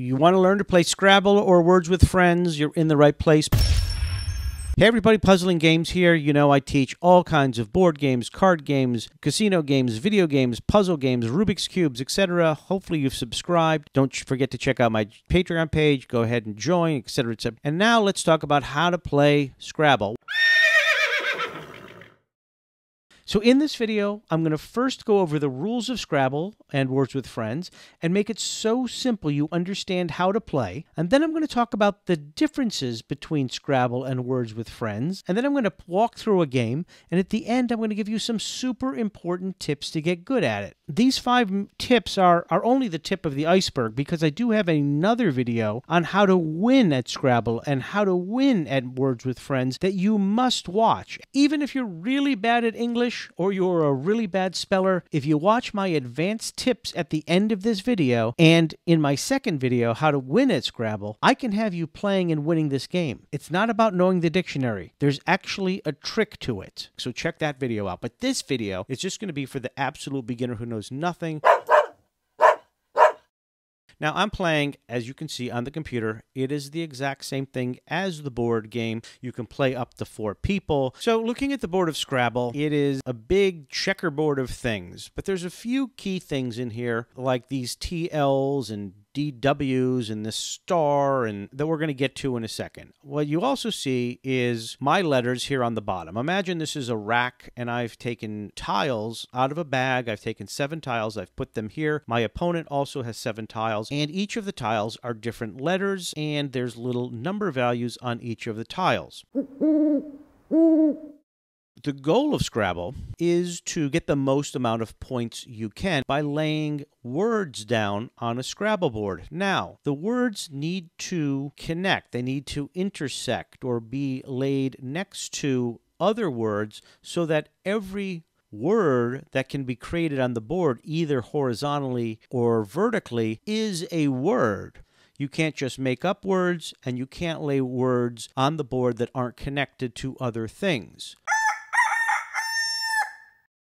You want to learn to play Scrabble or Words with Friends? You're in the right place. Hey everybody, Puzzling Games here. You know I teach all kinds of board games, card games, casino games, video games, puzzle games, Rubik's Cubes, etc. Hopefully you've subscribed. Don't forget to check out my Patreon page. Go ahead and join, etc., etc. And now let's talk about how to play Scrabble. So in this video, I'm going to first go over the rules of Scrabble and Words with Friends and make it so simple you understand how to play. And then I'm going to talk about the differences between Scrabble and Words with Friends. And then I'm going to walk through a game. And at the end, I'm going to give you some super important tips to get good at it. These 5 tips are only the tip of the iceberg because I do have another video on how to win at Scrabble and how to win at Words with Friends that you must watch. Even if you're really bad at English, or you're a really bad speller, if you watch my advanced tips at the end of this video and in my second video, how to win at Scrabble, I can have you playing and winning this game. It's not about knowing the dictionary. There's actually a trick to it. So check that video out. But this video is just going to be for the absolute beginner who knows nothing. Now, I'm playing, as you can see on the computer, it is the exact same thing as the board game. You can play up to 4 people. So looking at the board of Scrabble, it is a big checkerboard of things. But there's a few key things in here, like these TLs and DWs and this star and that we're going to get to in a second. What you also see is my letters here on the bottom. Imagine this is a rack and I've taken tiles out of a bag. I've taken 7 tiles. I've put them here. My opponent also has 7 tiles and each of the tiles are different letters and there's little number values on each of the tiles. The goal of Scrabble is to get the most amount of points you can by laying words down on a Scrabble board. Now, the words need to connect. They need to intersect or be laid next to other words so that every word that can be created on the board, either horizontally or vertically, is a word. You can't just make up words, and you can't lay words on the board that aren't connected to other things.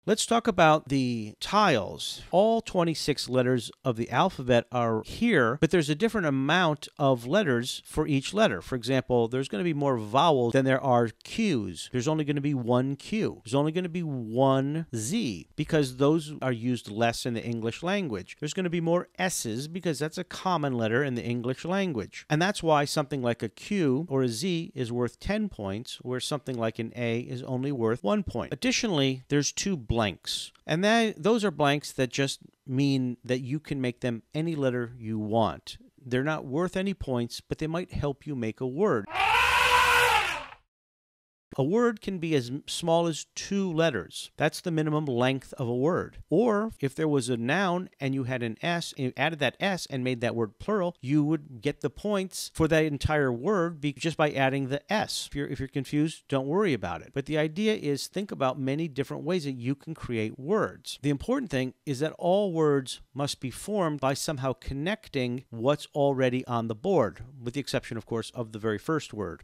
Let's talk about the tiles. All 26 letters of the alphabet are here, but there's a different amount of letters for each letter. For example, there's going to be more vowels than there are Qs. There's only going to be 1 Q. There's only going to be 1 Z because those are used less in the English language. There's going to be more S's because that's a common letter in the English language. And that's why something like a Q or a Z is worth 10 points, where something like an A is only worth 1 point. Additionally, there's 2 blanks. And those are blanks that just mean that you can make them any letter you want. They're not worth any points, but they might help you make a word. A word can be as small as 2 letters. That's the minimum length of a word. Or if there was a noun and you had an S, and you added that S and made that word plural, you would get the points for that entire word just by adding the S. If you're confused, don't worry about it. But the idea is think about many different ways that you can create words. The important thing is that all words must be formed by somehow connecting what's already on the board, with the exception, of course, of the very first word.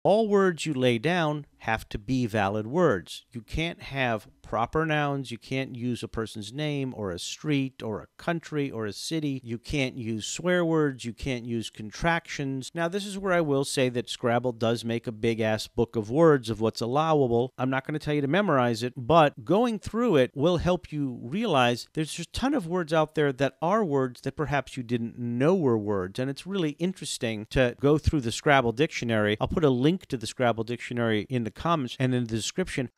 All words you lay down have to be valid words. You can't have proper nouns. You can't use a person's name or a street or a country or a city. You can't use swear words. You can't use contractions. Now, this is where I will say that Scrabble does make a big-ass book of words of what's allowable. I'm not going to tell you to memorize it, but going through it will help you realize there's a ton of words out there that are words that perhaps you didn't know were words, and it's really interesting to go through the Scrabble dictionary. I'll put a link to the Scrabble dictionary in the comments and in the description.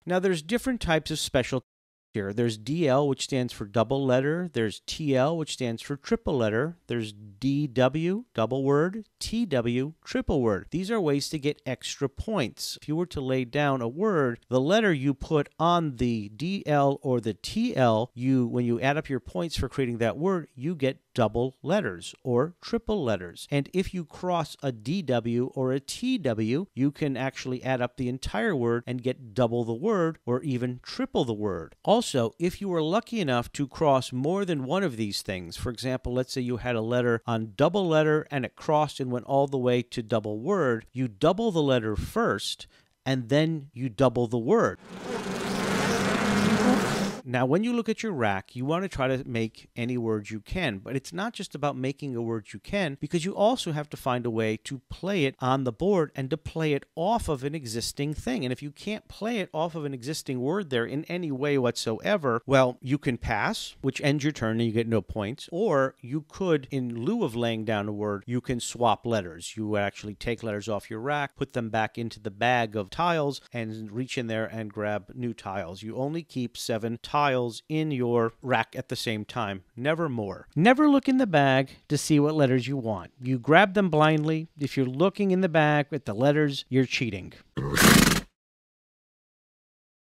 Now, there's different types of special here. There's DL, which stands for double letter. There's TL, which stands for triple letter. There's DW, double word. TW, triple word. These are ways to get extra points. If you were to lay down a word, the letter you put on the DL or the TL, when you add up your points for creating that word, you get double letters or triple letters. And if you cross a DW or a TW, you can actually add up the entire word and get double the word or even triple the word. Also, if you were lucky enough to cross more than one of these things, for example, let's say you had a letter on double letter and it crossed and went all the way to double word, you double the letter first and then you double the word. Now, when you look at your rack, you want to try to make any words you can, but it's not just about making a word you can, because you also have to find a way to play it on the board and to play it off of an existing thing. And if you can't play it off of an existing word there in any way whatsoever, well, you can pass, which ends your turn and you get no points, or you could, in lieu of laying down a word, you can swap letters. You would actually take letters off your rack, put them back into the bag of tiles, and reach in there and grab new tiles. You only keep 7 tiles in your rack at the same time, never more. Never look in the bag to see what letters you want. You grab them blindly. If you're looking in the bag at the letters, you're cheating.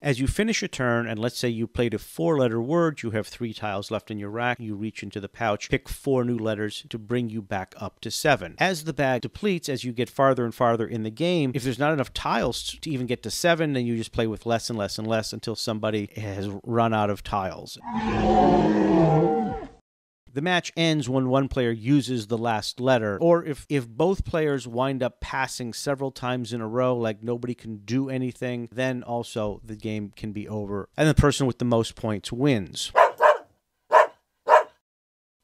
As you finish a turn, and let's say you played a 4-letter word, you have 3 tiles left in your rack, you reach into the pouch, pick 4 new letters to bring you back up to 7. As the bag depletes, as you get farther and farther in the game, if there's not enough tiles to even get to 7, then you just play with less and less and less until somebody has run out of tiles. The match ends when one player uses the last letter, or if both players wind up passing several times in a row, like nobody can do anything, then also the game can be over, and the person with the most points wins.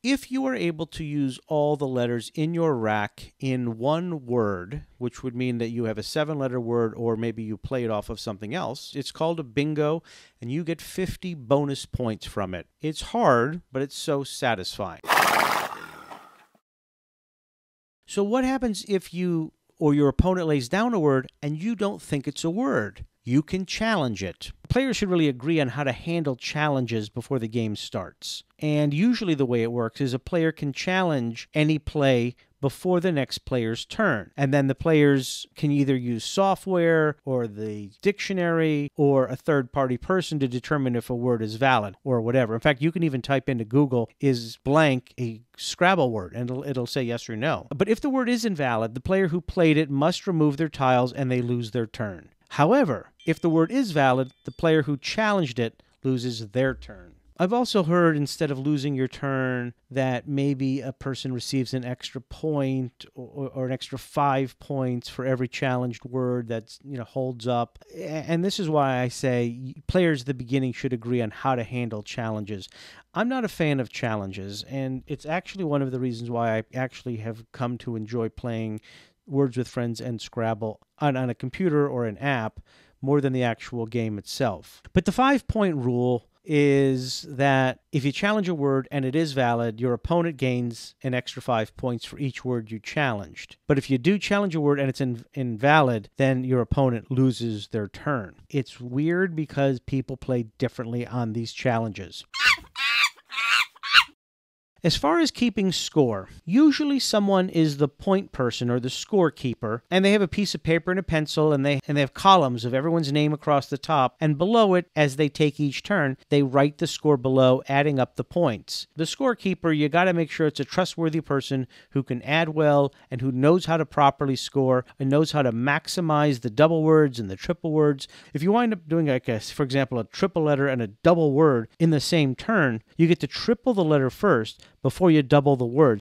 If you are able to use all the letters in your rack in one word, which would mean that you have a 7-letter word, or maybe you play it off of something else, it's called a bingo, and you get 50 bonus points from it. It's hard, but it's so satisfying. So what happens if you or your opponent lays down a word and you don't think it's a word? You can challenge it. Players should really agree on how to handle challenges before the game starts. And usually the way it works is a player can challenge any play before the next player's turn. And then the players can either use software or the dictionary or a third-party person to determine if a word is valid or whatever. In fact, you can even type into Google, is blank a Scrabble word, and it'll say yes or no. But if the word is invalid, the player who played it must remove their tiles and they lose their turn. However, if the word is valid, the player who challenged it loses their turn. I've also heard, instead of losing your turn, that maybe a person receives an extra point or an extra 5 points for every challenged word that holds up. And this is why I say players at the beginning should agree on how to handle challenges. I'm not a fan of challenges, and it's actually one of the reasons why I actually have come to enjoy playing Words with Friends and Scrabble on a computer or an app more than the actual game itself. But the 5-point rule is that if you challenge a word and it is valid, your opponent gains an extra 5 points for each word you challenged. But if you do challenge a word and it's invalid, then your opponent loses their turn. It's weird because people play differently on these challenges. As far as keeping score, usually someone is the point person or the scorekeeper, and they have a piece of paper and a pencil, and they have columns of everyone's name across the top, and below it, as they take each turn, they write the score below, adding up the points. The scorekeeper, you got to make sure it's a trustworthy person who can add well and who knows how to properly score and knows how to maximize the double words and the triple words. If you wind up doing, for example, a triple letter and a double word in the same turn, you get to triple the letter first before you double the word.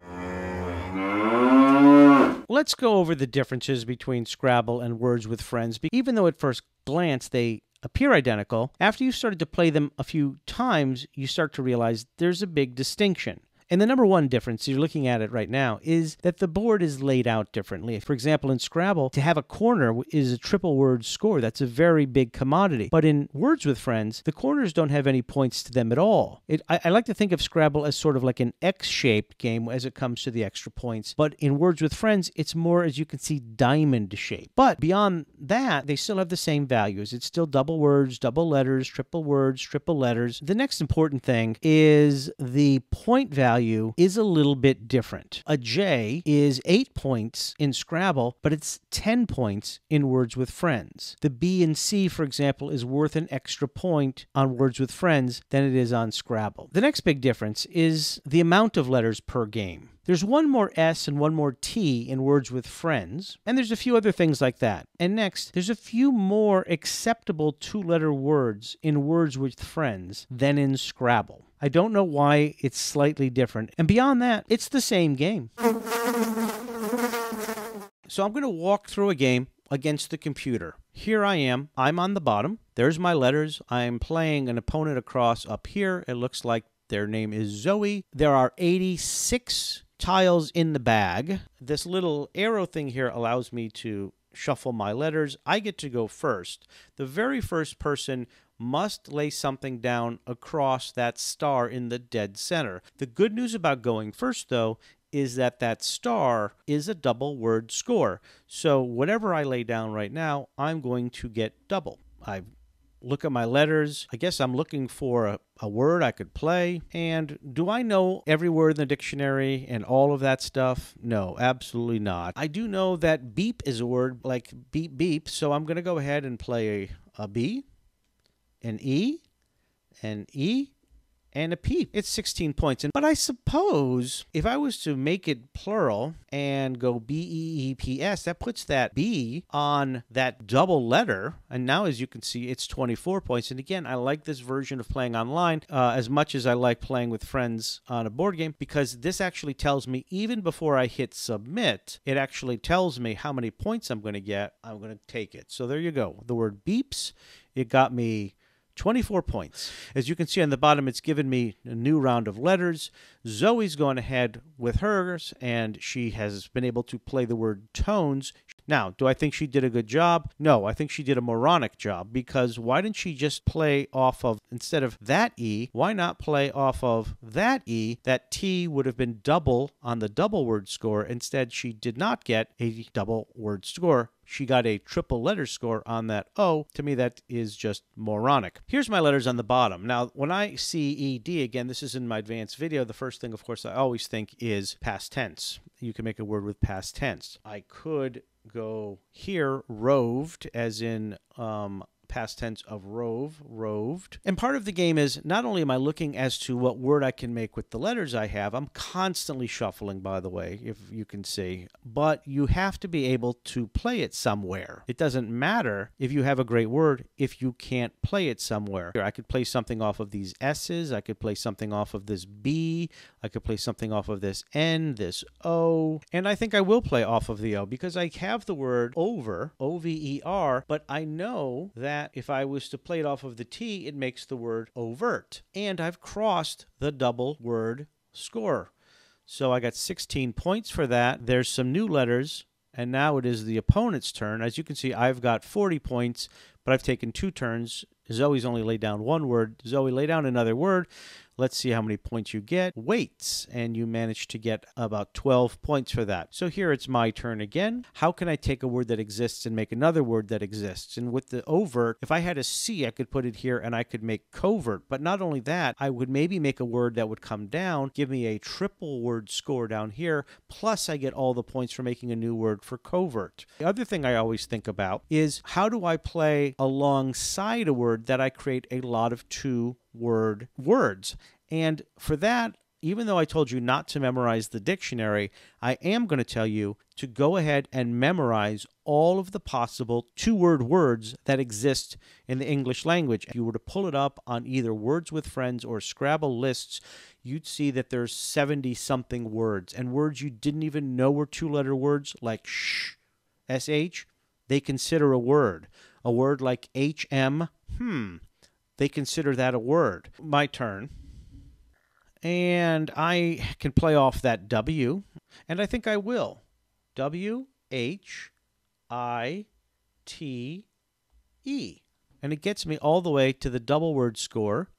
Let's go over the differences between Scrabble and Words with Friends. Even though at first glance they appear identical, after you've started to play them a few times, you start to realize there's a big distinction. And the number one difference, you're looking at it right now, is that the board is laid out differently. For example, in Scrabble, to have a corner is a triple word score. That's a very big commodity. But in Words with Friends, the corners don't have any points to them at all. I like to think of Scrabble as sort of like an X-shaped game as it comes to the extra points. But in Words with Friends, it's more, as you can see, diamond shape. But beyond that, they still have the same values. It's still double words, double letters, triple words, triple letters. The next important thing is the point value is a little bit different. A J is 8 points in Scrabble, but it's 10 points in Words with Friends. The B and C, for example, is worth an extra point on Words with Friends than it is on Scrabble. The next big difference is the amount of letters per game. There's one more S and one more T in Words with Friends, and there's a few other things like that. And next, there's a few more acceptable 2-letter words in Words with Friends than in Scrabble. I don't know why it's slightly different. And beyond that, it's the same game. So I'm going to walk through a game against the computer. Here I am. I'm on the bottom. There's my letters. I'm playing an opponent across up here. It looks like their name is Zoe. There are 86 tiles in the bag. This little arrow thing here allows me to shuffle my letters. I get to go first. The very first person must lay something down across that star in the dead center. The good news about going first, though, is that that star is a double word score. So whatever I lay down right now, I'm going to get double. I look at my letters. I guess I'm looking for a word I could play. And do I know every word in the dictionary and all of that stuff? No, absolutely not. I do know that beep is a word like beep beep, so I'm going to go ahead and play a B, an E, an E, and a P. It's 16 points. But I suppose if I was to make it plural and go B-E-E-P-S, that puts that B on that double letter. And now, as you can see, it's 24 points. And again, I like this version of playing online as much as I like playing with friends on a board game, because this actually tells me, even before I hit submit, it actually tells me how many points I'm going to get. I'm going to take it. So there you go. The word beeps, it got me 24 points. As you can see on the bottom, it's given me a new round of letters. Zoe's gone ahead with hers, and she has been able to play the word tones. Now, do I think she did a good job? No, I think she did a moronic job, because why didn't she just play off of, instead of that E, why not play off of that E? That T would have been double on the double word score. Instead, she did not get a double word score. She got a triple letter score on that O. To me, that is just moronic. Here's my letters on the bottom. Now, when I see ED, again, this is in my advanced video, the first thing, of course, I always think is past tense. You can make a word with past tense. I could go here, roved, as in past tense of rove, roved. And part of the game is not only am I looking as to what word I can make with the letters I have, I'm constantly shuffling, by the way, if you can see, but you have to be able to play it somewhere. It doesn't matter if you have a great word if you can't play it somewhere. Here, I could play something off of these S's, I could play something off of this B, I could play something off of this N, this O, and I think I will play off of the O because I have the word over, O-V-E-R, but I know that if I was to play it off of the T, it makes the word overt. And I've crossed the double word score. So I got 16 points for that. There's some new letters, and now it is the opponent's turn. As you can see, I've got 40 points, but I've taken 2 turns. Zoe's only laid down 1 word. Zoe, lay down another word. Let's see how many points you get. Weights, and you managed to get about 12 points for that. So here it's my turn again. How can I take a word that exists and make another word that exists? And with the overt, if I had a C, I could put it here and I could make covert. But not only that, I would maybe make a word that would come down, give me a triple word score down here, plus I get all the points for making a new word for covert. The other thing I always think about is, how do I play alongside a word that I create a lot of two-word words? And for that, even though I told you not to memorize the dictionary, I am going to tell you to go ahead and memorize all of the possible two-word words that exist in the English language. If you were to pull it up on either Words with Friends or Scrabble lists, you'd see that there's 70-something words, and words you didn't even know were two-letter words, like sh, sh, they consider a word. A word like hm, they consider that a word. My turn. And I can play off that W, and I think I will. W-H-I-T-E. And it gets me all the way to the double word score.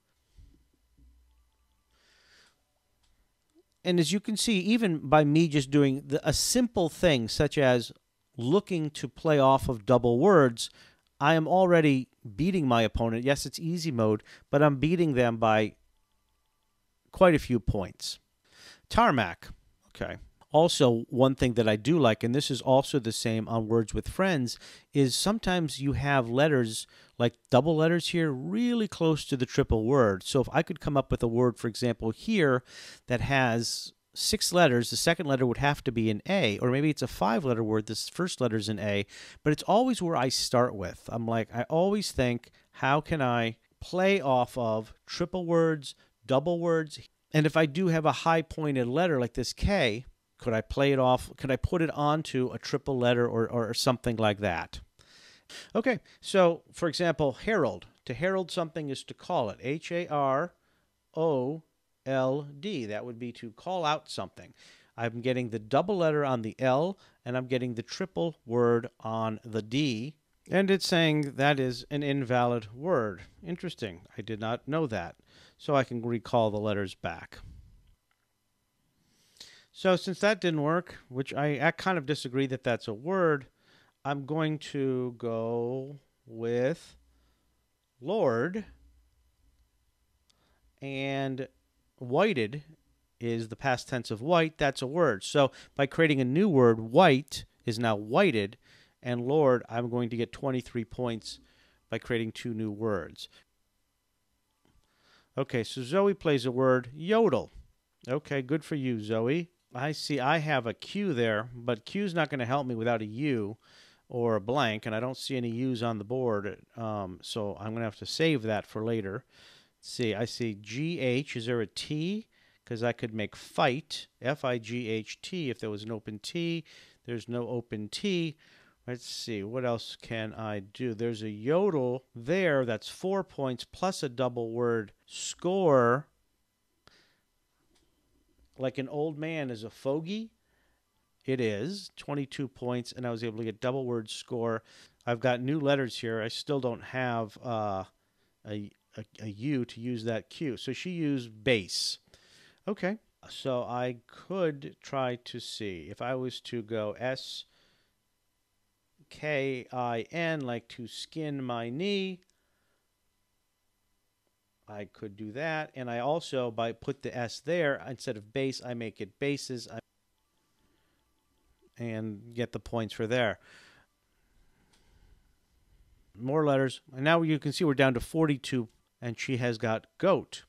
And as you can see, even by me just doing a simple thing, such as looking to play off of double words, I am already beating my opponent. Yes, it's easy mode, but I'm beating them by quite a few points. Tarmac. Okay. Also, one thing that I do like, and this is also the same on Words with Friends, is sometimes you have letters, like double letters here, really close to the triple word. So if I could come up with a word, for example, here that has 6 letters, the second letter would have to be an A, or maybe it's a 5-letter word, this first letter's an A, but it's always where I start with. I'm like, I always think, how can I play off of triple words, double words? And if I do have a high pointed letter like this K, could I play it off? Could I put it onto a triple letter or something like that? Okay, so for example, herald. To herald something is to call it. Harold. That would be to call out something. I'm getting the double letter on the L, and I'm getting the triple word on the D. And it's saying that is an invalid word. Interesting. I did not know that. So I can recall the letters back. So since that didn't work, which I kind of disagree that that's a word, I'm going to go with Lord. And whited is the past tense of white. That's a word. So by creating a new word, white is now whited. And Lord, I'm going to get 23 points by creating two new words. Okay, so Zoe plays a word, yodel. Okay, good for you, Zoe. I see I have a Q there, but Q's not going to help me without a U or a blank, and I don't see any U's on the board, so I'm going to have to save that for later. Let's see, I see GH. Is there a T? Because I could make fight, F-I-G-H-T, if there was an open T. There's no open T. Let's see, what else can I do? There's a yodel there. That's 4 points plus a double word score. Like an old man is a fogey. It is 22 points, and I was able to get double word score. I've got new letters here. I still don't have a U to use that Q. So she used base. Okay. So I could try to see if I was to go S-K-I-N, like to skin my knee. I could do that. And I also, by put the S there, instead of base, I make it bases and get the points for there. More letters. And now you can see we're down to 42, and she has got goat.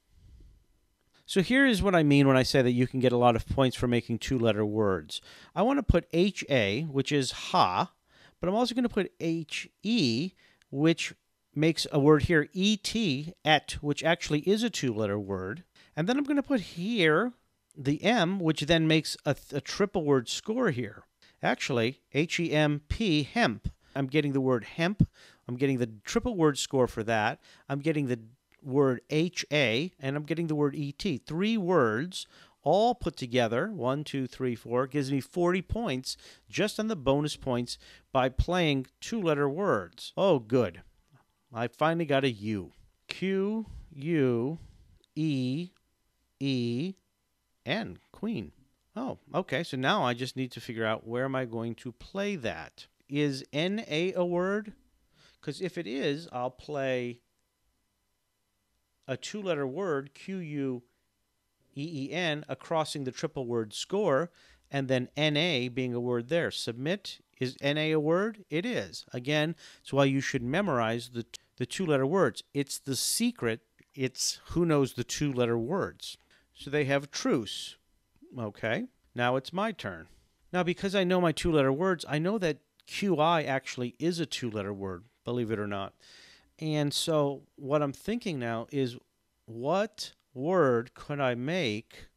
So here is what I mean when I say that you can get a lot of points for making two-letter words. I want to put H-A, which is ha, but I'm also going to put H-E, which makes a word here, E-T, et, which actually is a two-letter word. And then I'm going to put here the M, which then makes a triple word score here. Actually, H-E-M-P, hemp. I'm getting the word hemp. I'm getting the triple word score for that. I'm getting the word H-A, and I'm getting the word E-T. 3 words all put together, 1, 2, 3, 4, gives me 40 points just on the bonus points by playing two-letter words. Oh, good. I finally got a U. Q, U, E, E, N, queen. Oh, okay, so now I just need to figure out where am I going to play that. Is N-A a word? Because if it is, I'll play a two-letter word, Q-U-E-E-N, crossing the triple word score, and then N-A being a word there. Submit. Is N-A a word? It is. Again, it's why you should memorize the two-letter words. It's the secret. It's who knows the two-letter words. So they have truce. Okay, now it's my turn. Now, because I know my two-letter words, I know that QI actually is a two-letter word, believe it or not. And so what I'm thinking now is, what word could I make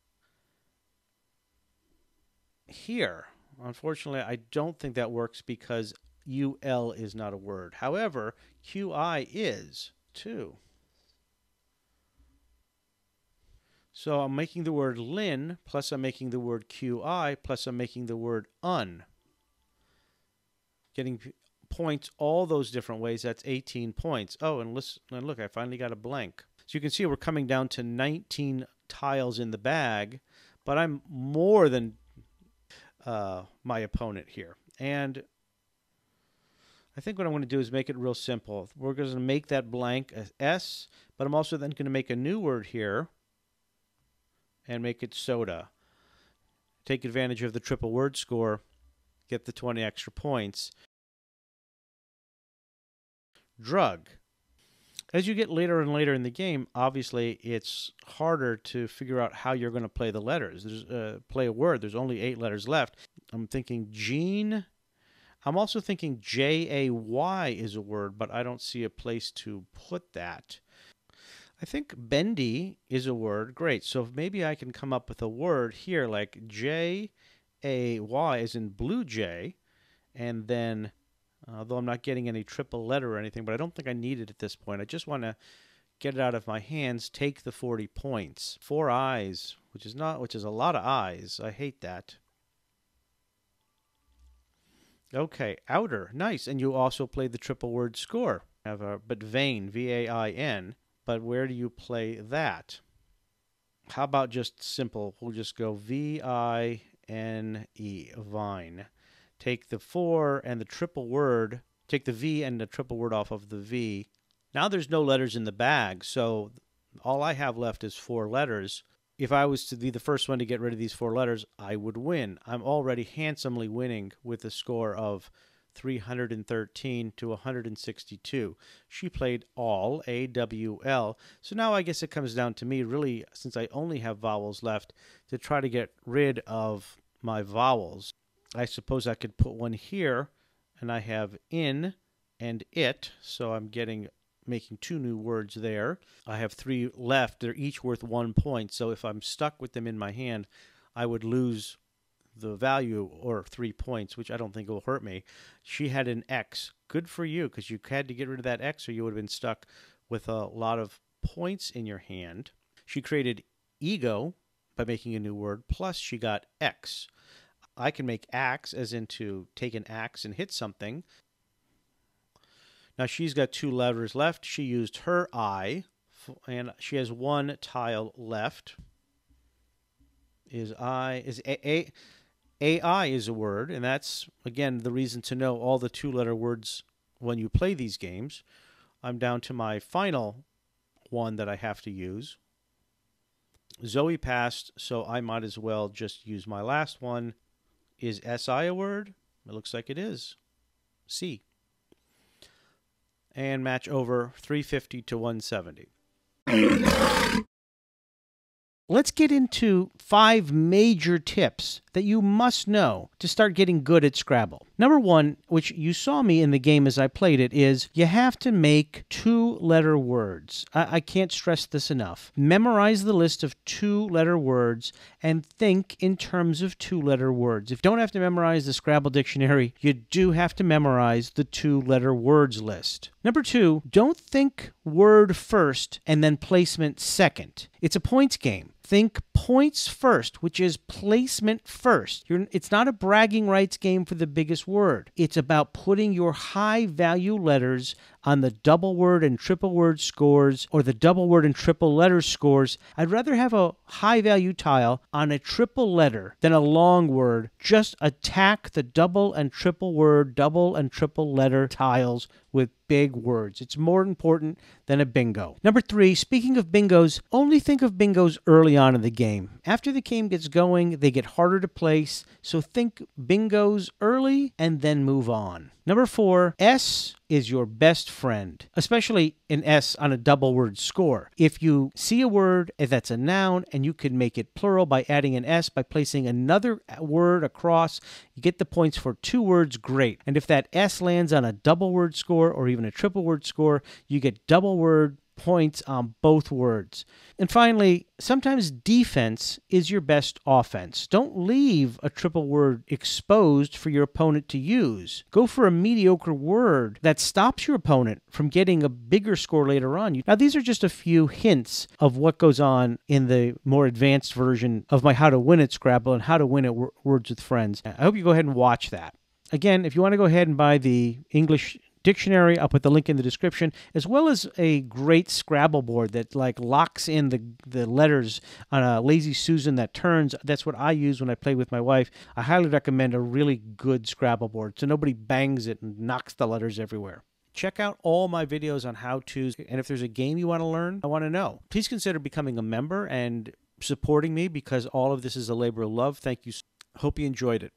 here? Unfortunately, I don't think that works because UL is not a word. However, QI is too. So I'm making the word lin, plus I'm making the word QI, plus I'm making the word un. Getting points all those different ways. That's 18 points. Oh, and listen, and look, I finally got a blank. So you can see we're coming down to 19 tiles in the bag, but I'm more than my opponent here. And I think what I'm going to do is make it real simple. We're going to make that blank a S, but I'm also then going to make a new word here and make it soda. Take advantage of the triple word score, get the 20 extra points. Drug. As you get later and later in the game, obviously it's harder to figure out how you're going to play the letters. Play a word. There's only 8 letters left. I'm thinking Gene. I'm also thinking J-A-Y is a word, but I don't see a place to put that. I think bendy is a word. Great. So maybe I can come up with a word here like J-A-Y as in blue jay, and then although I'm not getting any triple letter or anything, but I don't think I need it at this point. I just want to get it out of my hands, take the 40 points. 4 eyes, which is a lot of eyes. I hate that. Okay, outer, nice. And you also play the triple word score. But vain, V-A-I-N. But where do you play that? How about just simple? We'll just go V-I-N-E, vine. Take the 4 and the triple word, take the V and the triple word off of the V. Now there's no letters in the bag, so all I have left is 4 letters. If I was to be the first one to get rid of these 4 letters, I would win. I'm already handsomely winning with a score of 313 to 162. She played all, A-W-L. So now I guess it comes down to me, really, since I only have vowels left, to try to get rid of my vowels. I suppose I could put one here, and I have in and it, so I'm making 2 new words there. I have 3 left. They're each worth 1 point, so if I'm stuck with them in my hand, I would lose the value, or 3 points, which I don't think will hurt me. She had an X. Good for you, because you had to get rid of that X or you would have been stuck with a lot of points in your hand. She created ego by making a new word, plus she got X. I can make axe, as in to take an axe and hit something. Now she's got 2 letters left. She used her I, and she has 1 tile left. AI is a word, and that's, again, the reason to know all the 2-letter words when you play these games. I'm down to my final one that I have to use. Zoe passed, so I might as well just use my last one. Is SI a word? It looks like it is. C. And match over, 350 to 170. Let's get into 5 major tips that you must know to start getting good at Scrabble. Number 1, which you saw me in the game as I played it, is you have to make 2-letter words. I can't stress this enough. Memorize the list of 2-letter words and think in terms of 2-letter words. If you don't have to memorize the Scrabble dictionary, you do have to memorize the 2-letter words list. Number 2, don't think word first and then placement second. It's a points game. Think points first, which is placement first. It's not a bragging rights game for the biggest word. It's about putting your high-value letters on the double word and triple word scores, or the double word and triple letter scores. I'd rather have a high-value tile on a triple letter than a long word. Just attack the double and triple word, double and triple letter tiles with big words. It's more important than a bingo. Number 3, speaking of bingos, only think of bingos early on in the game. After the game gets going, they get harder to place, so think bingos early and then move on. Number 4, S is your best friend, especially an S on a double word score. If you see a word that's a noun and you can make it plural by adding an S by placing another word across, you get the points for 2 words, great. And if that S lands on a double word score or even a triple word score, you get double word points on both words. And finally, sometimes defense is your best offense. Don't leave a triple word exposed for your opponent to use. Go for a mediocre word that stops your opponent from getting a bigger score later on. Now, these are just a few hints of what goes on in the more advanced version of my How to Win at Scrabble and How to Win at Words with Friends. I hope you go ahead and watch that. Again, if you want to go ahead and buy the English dictionary, I'll put the link in the description, as well as a great Scrabble board that locks in the letters on a Lazy Susan that turns. That's what I use when I play with my wife. I highly recommend a really good Scrabble board so nobody bangs it and knocks the letters everywhere. Check out all my videos on how-tos, and if there's a game you want to learn, I want to know. Please consider becoming a member and supporting me, because all of this is a labor of love. Thank you. Hope you enjoyed it.